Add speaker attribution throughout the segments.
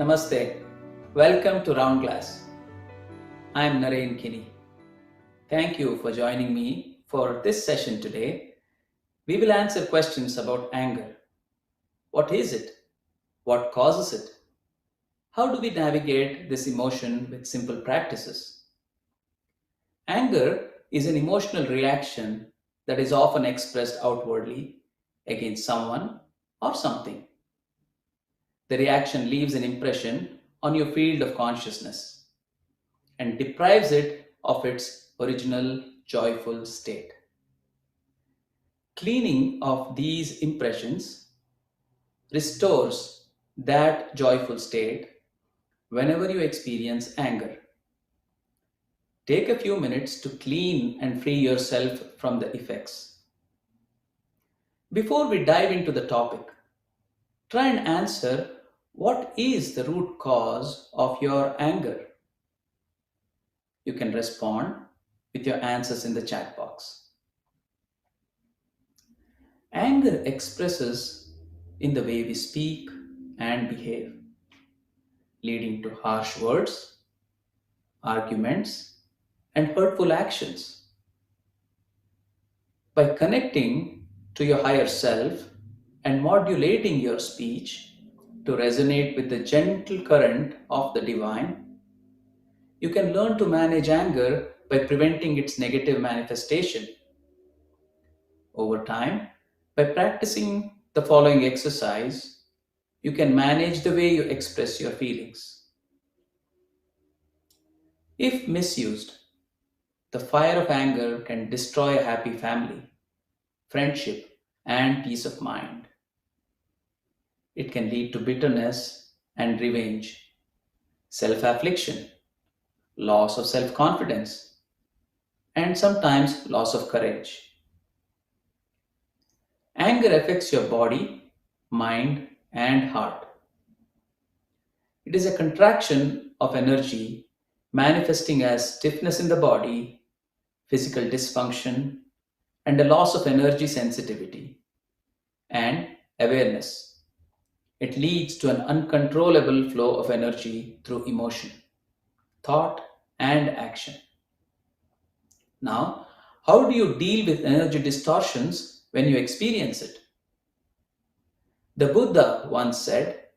Speaker 1: Namaste. Welcome to Round Glass. I am Naren Kini. Thank you for joining me for this session today. We will answer questions about anger. What is it? What causes it? How do we navigate this emotion with simple practices? Anger is an emotional reaction that is often expressed outwardly against someone or something. The reaction leaves an impression on your field of consciousness and deprives it of its original joyful state. Cleaning of these impressions restores that joyful state whenever you experience anger. Take a few minutes to clean and free yourself from the effects. Before we dive into the topic, try and answer what is the root cause of your anger. You can respond with your answers in the chat box. Anger expresses in the way we speak and behave, leading to harsh words, arguments, and hurtful actions. By connecting to your higher self and modulating your speech to resonate with the gentle current of the divine, you can learn to manage anger by preventing its negative manifestation. Over time, by practicing the following exercise, you can manage the way you express your feelings. If misused, the fire of anger can destroy a happy family, friendship, and peace of mind. It can lead to bitterness and revenge, self-affliction, loss of self-confidence, and sometimes loss of courage. Anger affects your body, mind, and heart. It is a contraction of energy manifesting as stiffness in the body, physical dysfunction, and a loss of energy sensitivity and awareness. It leads to an uncontrollable flow of energy through emotion, thought, and action. Now, how do you deal with energy distortions when you experience it? The Buddha once said,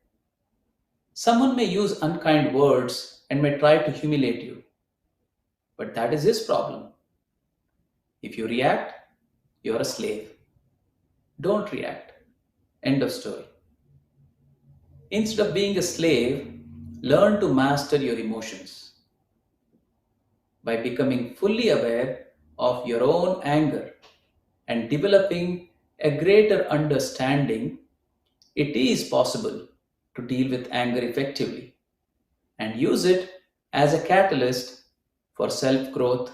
Speaker 1: "Someone may use unkind words and may try to humiliate you, but that is his problem. If you react, you're a slave. Don't react." End of story. Instead of being a slave, learn to master your emotions. By becoming fully aware of your own anger and developing a greater understanding, it is possible to deal with anger effectively and use it as a catalyst for self-growth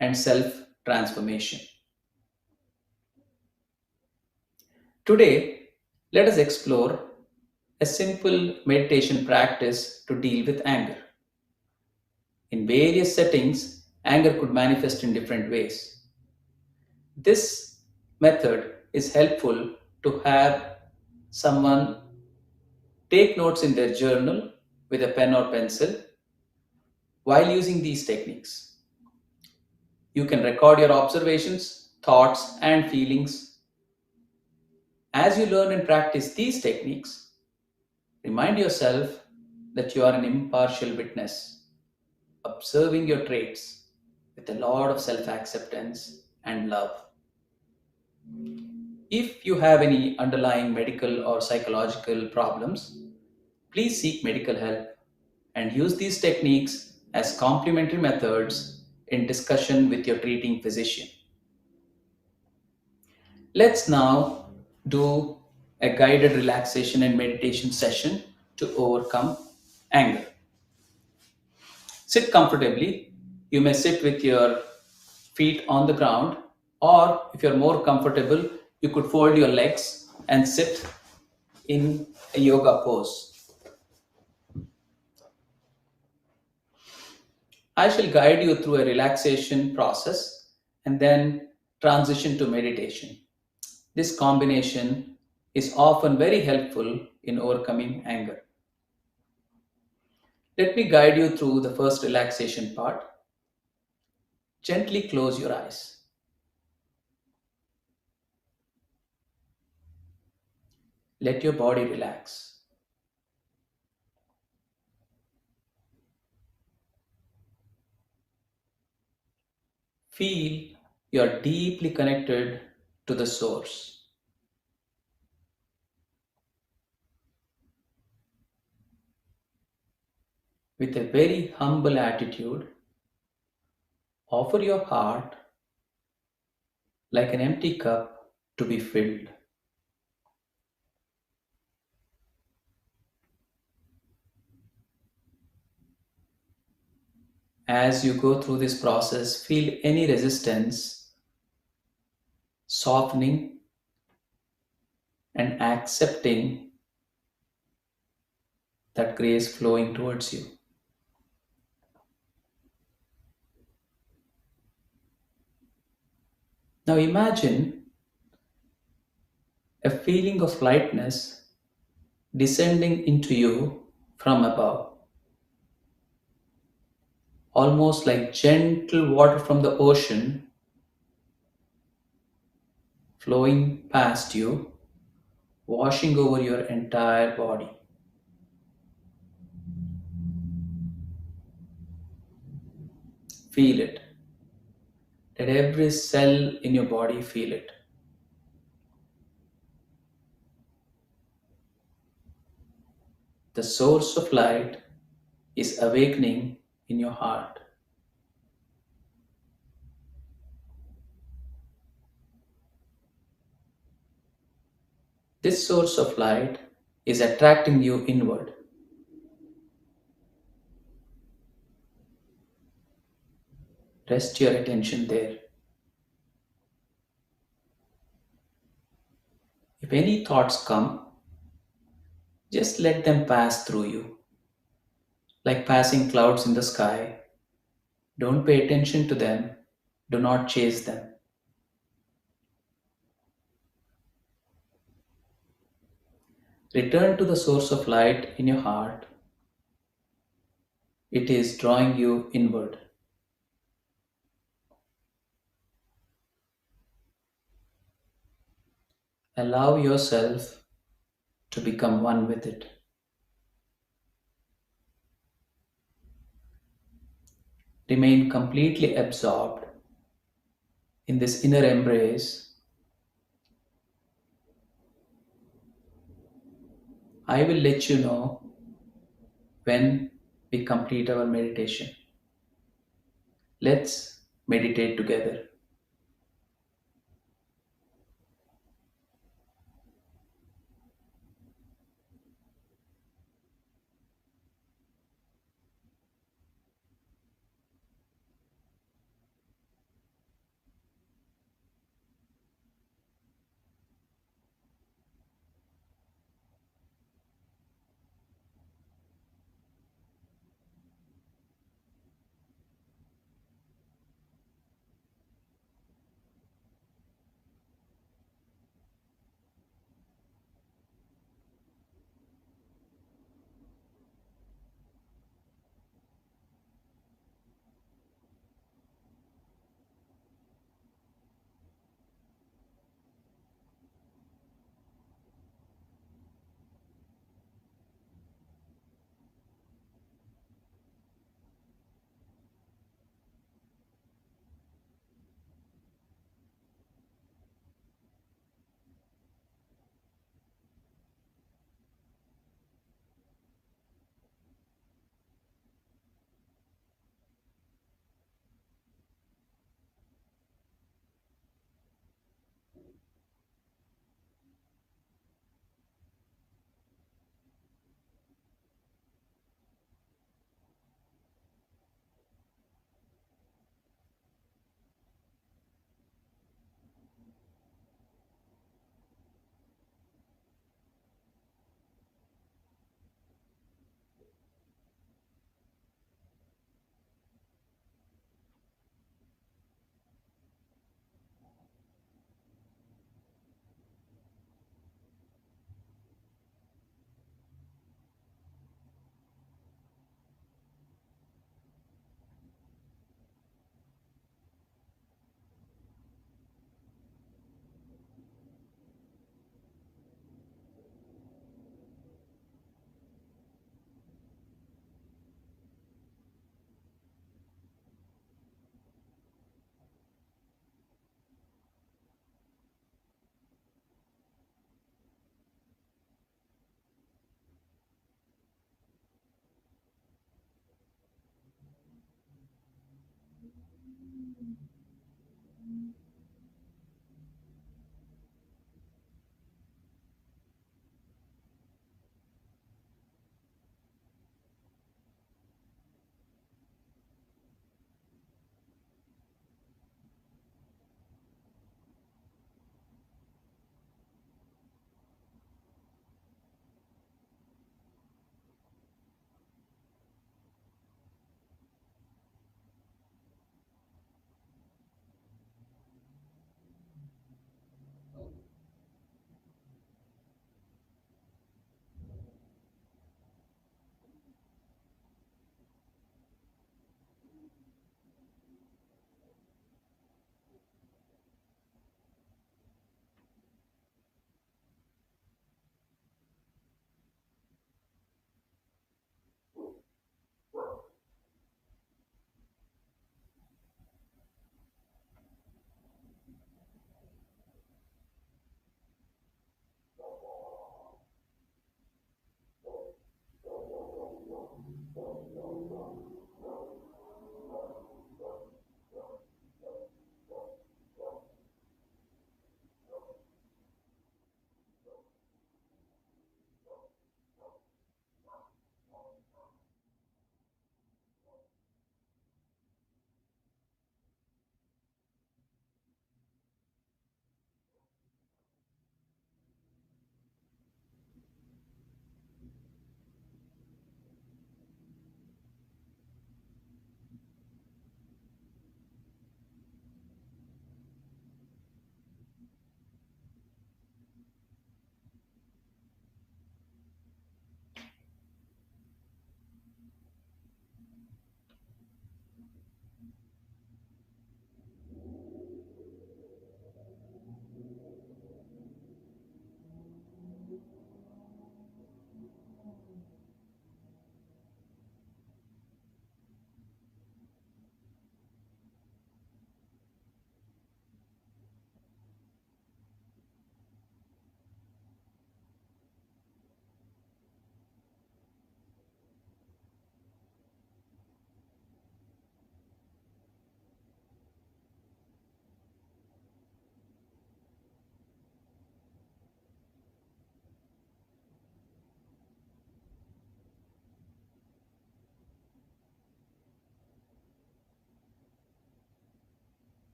Speaker 1: and self-transformation. Today, let us explore a simple meditation practice to deal with anger. In various settings, anger could manifest in different ways. This method is helpful to have someone take notes in their journal with a pen or pencil while using these techniques. You can record your observations, thoughts, and feelings. As you learn and practice these techniques, remind yourself that you are an impartial witness, observing your traits with a lot of self-acceptance and love. If you have any underlying medical or psychological problems, please seek medical help and use these techniques as complementary methods in discussion with your treating physician. Let's now do a guided relaxation and meditation session to overcome anger. Sit comfortably. You may sit with your feet on the ground, or if you're more comfortable, you could fold your legs and sit in a yoga pose. I shall guide you through a relaxation process and then transition to meditation. This combination is often very helpful in overcoming anger. Let me guide you through the first relaxation part. Gently close your eyes. Let your body relax. Feel you are deeply connected to the source. With a very humble attitude, offer your heart like an empty cup to be filled. As you go through this process, feel any resistance softening and accepting that grace flowing towards you. Now imagine a feeling of lightness descending into you from above, almost like gentle water from the ocean flowing past you, washing over your entire body. Feel it. Let every cell in your body feel it. The source of light is awakening in your heart. This source of light is attracting you inward. Rest your attention there. If any thoughts come, just let them pass through you, like passing clouds in the sky. Don't pay attention to them. Do not chase them. Return to the source of light in your heart. It is drawing you inward. Allow yourself to become one with it. Remain completely absorbed in this inner embrace. I will let you know when we complete our meditation. Let's meditate together.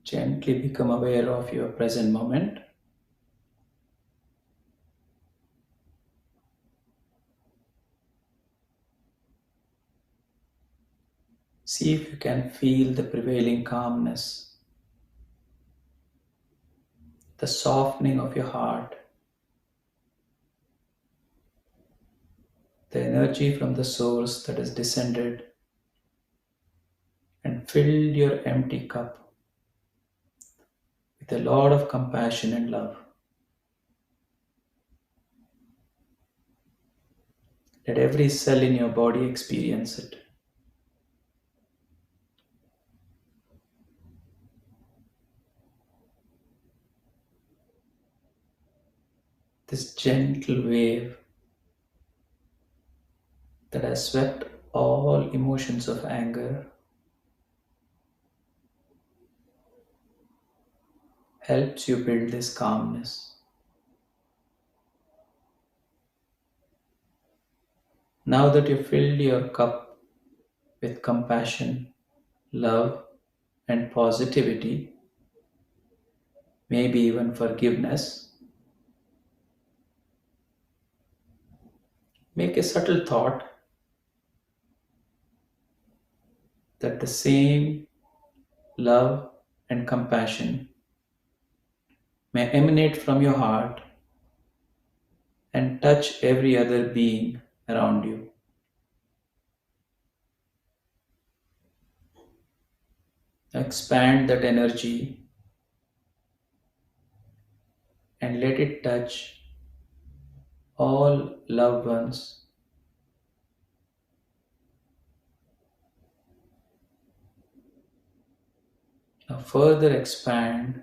Speaker 1: Gently become aware of your present moment. See if you can feel the prevailing calmness, the softening of your heart, the energy from the source that has descended and filled your empty cup with a lot of compassion and love. Let every cell in your body experience it. This gentle wave that has swept all emotions of anger helps you build this calmness. Now that you've filled your cup with compassion, love, and positivity, maybe even forgiveness, make a subtle thought that the same love and compassion may emanate from your heart and touch every other being around you. Expand that energy and let it touch all loved ones. Now, further expand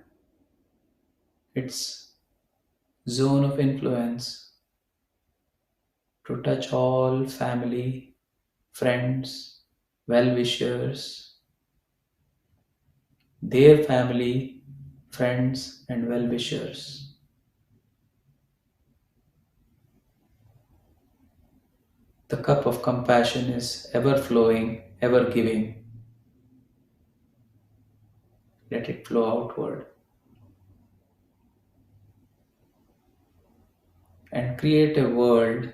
Speaker 1: its zone of influence to touch all family, friends, well wishers, their family, friends, and well wishers. The cup of compassion is ever flowing, ever giving. Let it flow outward and create a world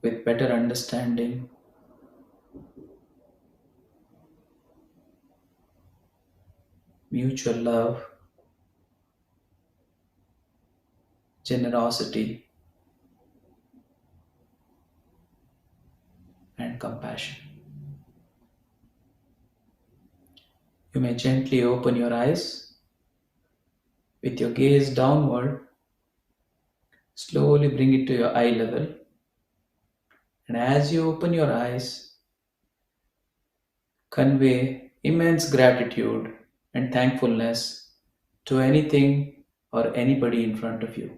Speaker 1: with better understanding, mutual love, generosity, and compassion. You may gently open your eyes with your gaze downward. Slowly bring it to your eye level. And as you open your eyes, convey immense gratitude and thankfulness to anything or anybody in front of you.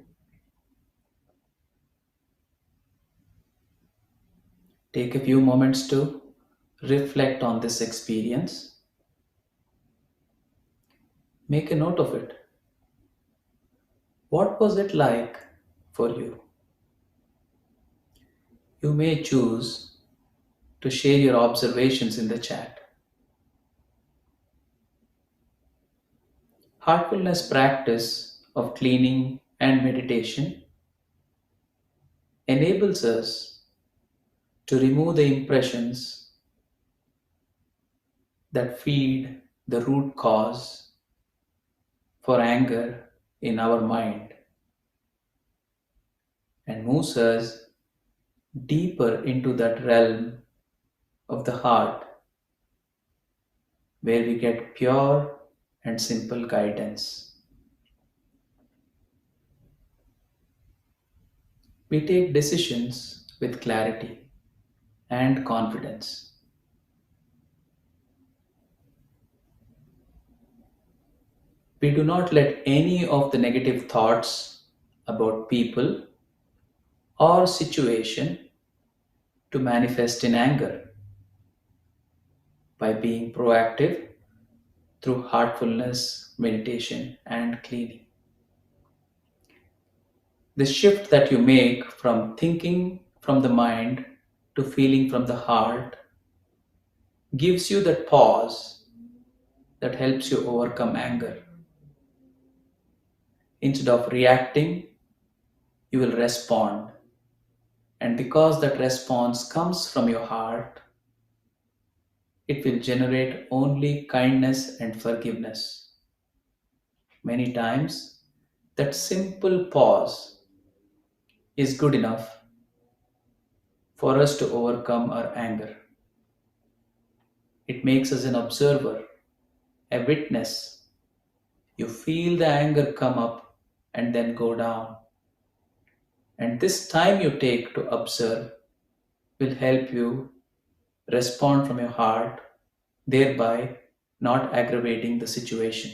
Speaker 1: Take a few moments to reflect on this experience. Make a note of it. What was it like for you? You may choose to share your observations in the chat. Heartfulness practice of cleaning and meditation enables us to remove the impressions that feed the root cause for anger in our mind and moves us deeper into that realm of the heart where we get pure and simple guidance. We take decisions with clarity and confidence. We do not let any of the negative thoughts about people or situation to manifest in anger by being proactive through heartfulness, meditation, and cleaning. The shift that you make from thinking from the mind to feeling from the heart gives you that pause that helps you overcome anger. Instead of reacting, you will respond. And because that response comes from your heart, it will generate only kindness and forgiveness. Many times, that simple pause is good enough for us to overcome our anger. It makes us an observer, a witness. You feel the anger come up and then go down. And this time you take to observe will help you respond from your heart, thereby not aggravating the situation.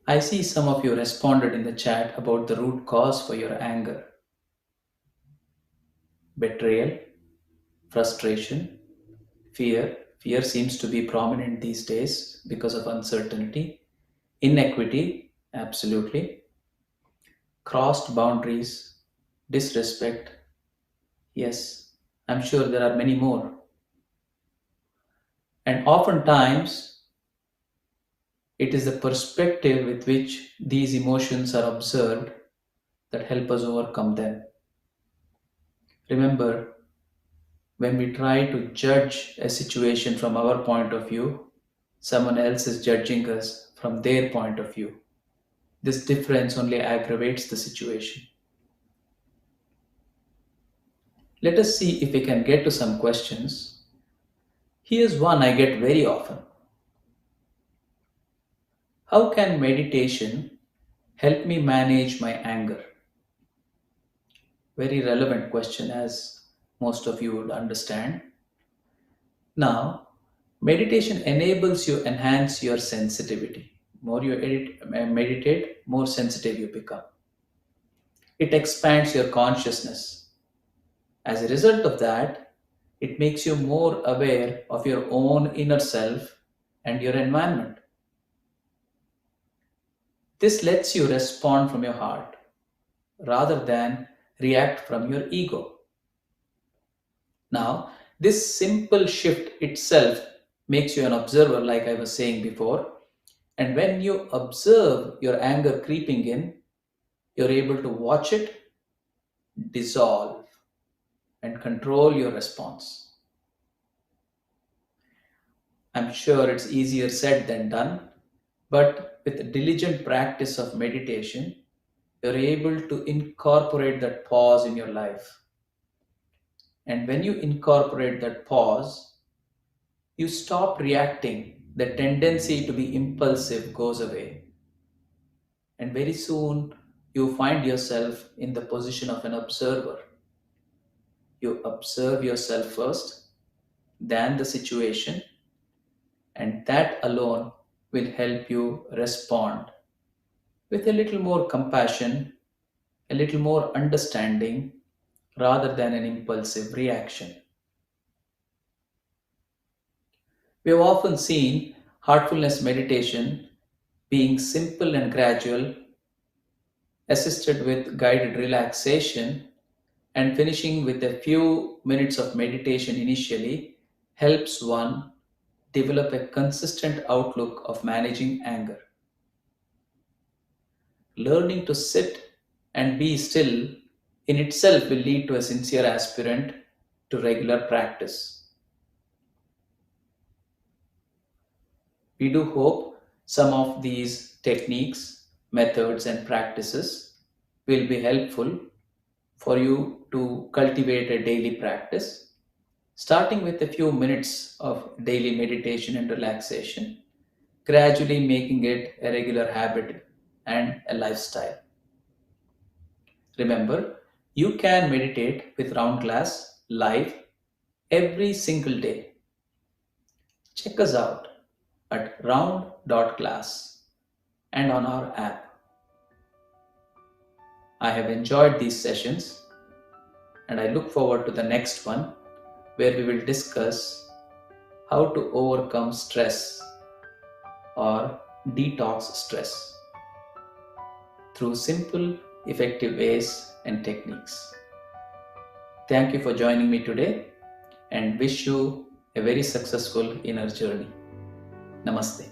Speaker 1: I see some of you responded in the chat about the root cause for your anger: betrayal, frustration, fear. Fear seems to be prominent these days because of uncertainty, inequity, absolutely, crossed boundaries, disrespect. Yes, I'm sure there are many more. And oftentimes, it is the perspective with which these emotions are observed that help us overcome them. Remember, when we try to judge a situation from our point of view, someone else is judging us from their point of view. This difference only aggravates the situation. Let us see if we can get to some questions. Here's one I get very often: how can meditation help me manage my anger? Very relevant question, as most of you would understand. Now, meditation enables you enhance your sensitivity. More you meditate, more sensitive you become. It expands your consciousness. As a result of that, it makes you more aware of your own inner self and your environment. This lets you respond from your heart rather than react from your ego. Now, this simple shift itself makes you an observer, like I was saying before. And when you observe your anger creeping in, you're able to watch it dissolve and control your response. I'm sure it's easier said than done, but with diligent practice of meditation, you're able to incorporate that pause in your life. And when you incorporate that pause, you stop reacting. The tendency to be impulsive goes away. And very soon, you find yourself in the position of an observer. You observe yourself first, then the situation, and that alone will help you respond with a little more compassion, a little more understanding, rather than an impulsive reaction. We have often seen heartfulness meditation being simple and gradual, assisted with guided relaxation, and finishing with a few minutes of meditation initially helps one develop a consistent outlook of managing anger. Learning to sit and be still in itself will lead to a sincere aspirant to regular practice. We do hope some of these techniques, methods, and practices will be helpful for you to cultivate a daily practice, starting with a few minutes of daily meditation and relaxation, gradually making it a regular habit and a lifestyle. Remember, you can meditate with Round Glass live every single day. Check us out at round.glass and on our app. I have enjoyed these sessions and I look forward to the next one, where we will discuss how to overcome stress or detox stress through simple, effective ways and techniques. Thank you for joining me today and wish you a very successful inner journey. Namaste.